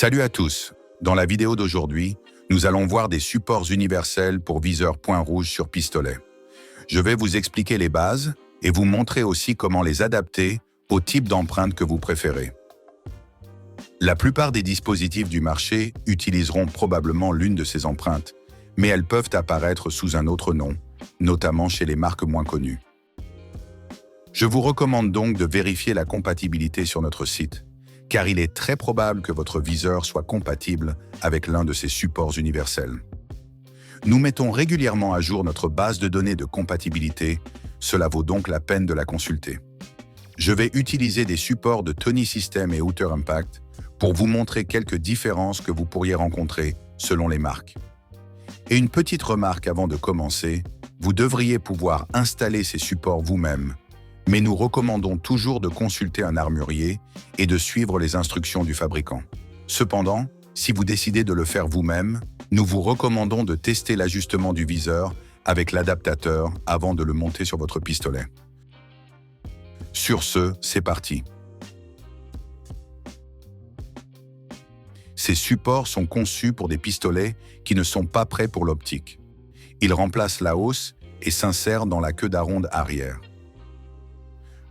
Salut à tous. Dans la vidéo d'aujourd'hui, nous allons voir des supports universels pour viseur point rouge sur pistolet. Je vais vous expliquer les bases et vous montrer aussi comment les adapter au type d'empreinte que vous préférez. La plupart des dispositifs du marché utiliseront probablement l'une de ces empreintes, mais elles peuvent apparaître sous un autre nom, notamment chez les marques moins connues. Je vous recommande donc de vérifier la compatibilité sur notre site, car il est très probable que votre viseur soit compatible avec l'un de ces supports universels. Nous mettons régulièrement à jour notre base de données de compatibilité, cela vaut donc la peine de la consulter. Je vais utiliser des supports de Tony System et Outer Impact pour vous montrer quelques différences que vous pourriez rencontrer selon les marques. Et une petite remarque avant de commencer, vous devriez pouvoir installer ces supports vous-même, mais nous recommandons toujours de consulter un armurier et de suivre les instructions du fabricant. Cependant, si vous décidez de le faire vous-même, nous vous recommandons de tester l'ajustement du viseur avec l'adaptateur avant de le monter sur votre pistolet. Sur ce, c'est parti. Ces supports sont conçus pour des pistolets qui ne sont pas prêts pour l'optique. Ils remplacent la hausse et s'insèrent dans la queue d'aronde arrière.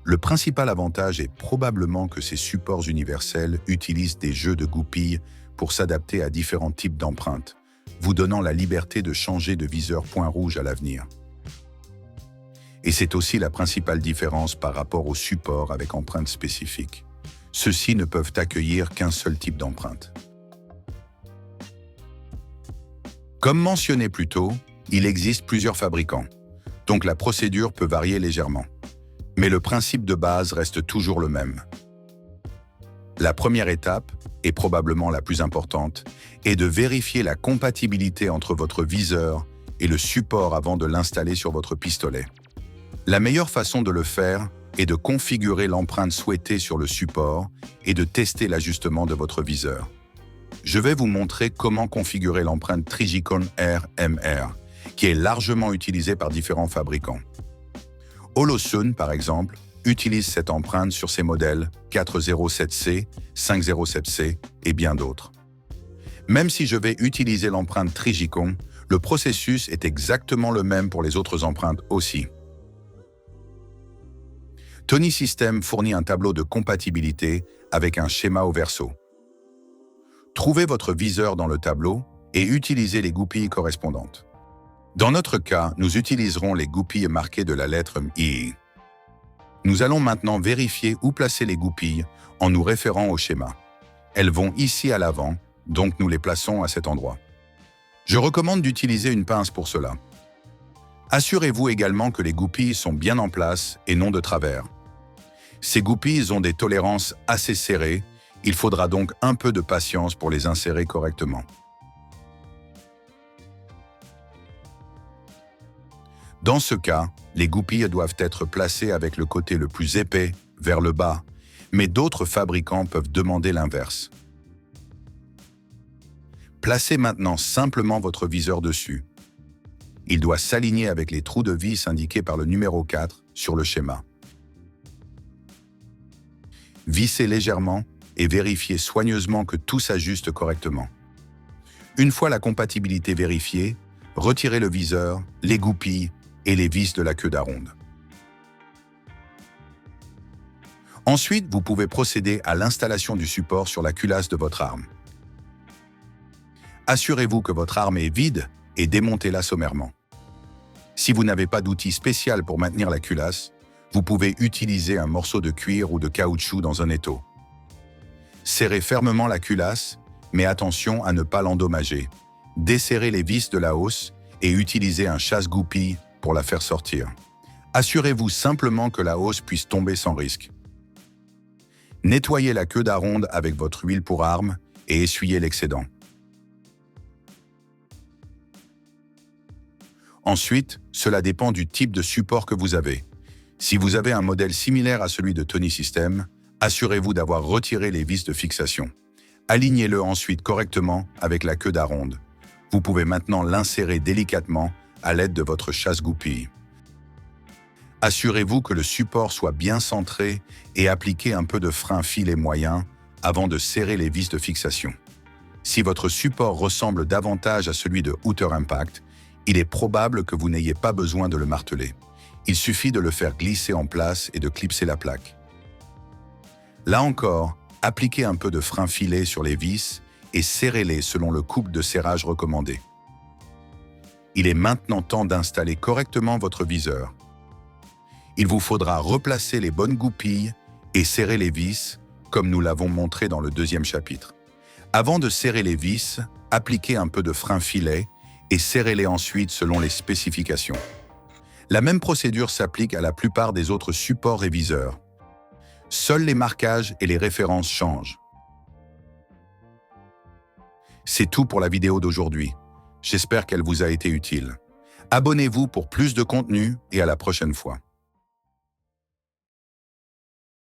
Le principal avantage est probablement que ces supports universels utilisent des jeux de goupilles pour s'adapter à différents types d'empreintes, vous donnant la liberté de changer de viseur point rouge à l'avenir. Et c'est aussi la principale différence par rapport aux supports avec empreintes spécifiques. Ceux-ci ne peuvent accueillir qu'un seul type d'empreinte. Comme mentionné plus tôt, il existe plusieurs fabricants, donc la procédure peut varier légèrement. Mais le principe de base reste toujours le même. La première étape, et probablement la plus importante, est de vérifier la compatibilité entre votre viseur et le support avant de l'installer sur votre pistolet. La meilleure façon de le faire est de configurer l'empreinte souhaitée sur le support et de tester l'ajustement de votre viseur. Je vais vous montrer comment configurer l'empreinte Trigicon RMR, qui est largement utilisée par différents fabricants. Holosun, par exemple, utilise cette empreinte sur ses modèles 407C, 507C et bien d'autres. Même si je vais utiliser l'empreinte Trigicon, le processus est exactement le même pour les autres empreintes aussi. Tony System fournit un tableau de compatibilité avec un schéma au verso. Trouvez votre viseur dans le tableau et utilisez les goupilles correspondantes. Dans notre cas, nous utiliserons les goupilles marquées de la lettre I. Nous allons maintenant vérifier où placer les goupilles en nous référant au schéma. Elles vont ici à l'avant, donc nous les plaçons à cet endroit. Je recommande d'utiliser une pince pour cela. Assurez-vous également que les goupilles sont bien en place et non de travers. Ces goupilles ont des tolérances assez serrées, il faudra donc un peu de patience pour les insérer correctement. Dans ce cas, les goupilles doivent être placées avec le côté le plus épais vers le bas, mais d'autres fabricants peuvent demander l'inverse. Placez maintenant simplement votre viseur dessus. Il doit s'aligner avec les trous de vis indiqués par le numéro 4 sur le schéma. Vissez légèrement et vérifiez soigneusement que tout s'ajuste correctement. Une fois la compatibilité vérifiée, retirez le viseur, les goupilles et les vis de la queue d'aronde. Ensuite, vous pouvez procéder à l'installation du support sur la culasse de votre arme. Assurez-vous que votre arme est vide et démontez-la sommairement. Si vous n'avez pas d'outil spécial pour maintenir la culasse, vous pouvez utiliser un morceau de cuir ou de caoutchouc dans un étau. Serrez fermement la culasse, mais attention à ne pas l'endommager. Desserrez les vis de la hausse et utilisez un chasse-goupille pour la faire sortir. Assurez-vous simplement que la hausse puisse tomber sans risque. Nettoyez la queue d'aronde avec votre huile pour arme et essuyez l'excédent. Ensuite, cela dépend du type de support que vous avez. Si vous avez un modèle similaire à celui de Tony System, assurez-vous d'avoir retiré les vis de fixation. Alignez-le ensuite correctement avec la queue d'aronde. Vous pouvez maintenant l'insérer délicatement à l'aide de votre chasse-goupille. Assurez-vous que le support soit bien centré et appliquez un peu de frein filet moyen avant de serrer les vis de fixation. Si votre support ressemble davantage à celui de Outer Impact, il est probable que vous n'ayez pas besoin de le marteler. Il suffit de le faire glisser en place et de clipser la plaque. Là encore, appliquez un peu de frein filet sur les vis et serrez-les selon le couple de serrage recommandé. Il est maintenant temps d'installer correctement votre viseur. Il vous faudra replacer les bonnes goupilles et serrer les vis, comme nous l'avons montré dans le deuxième chapitre. Avant de serrer les vis, appliquez un peu de frein filet et serrez-les ensuite selon les spécifications. La même procédure s'applique à la plupart des autres supports et viseurs. Seuls les marquages et les références changent. C'est tout pour la vidéo d'aujourd'hui. J'espère qu'elle vous a été utile. Abonnez-vous pour plus de contenu et à la prochaine fois.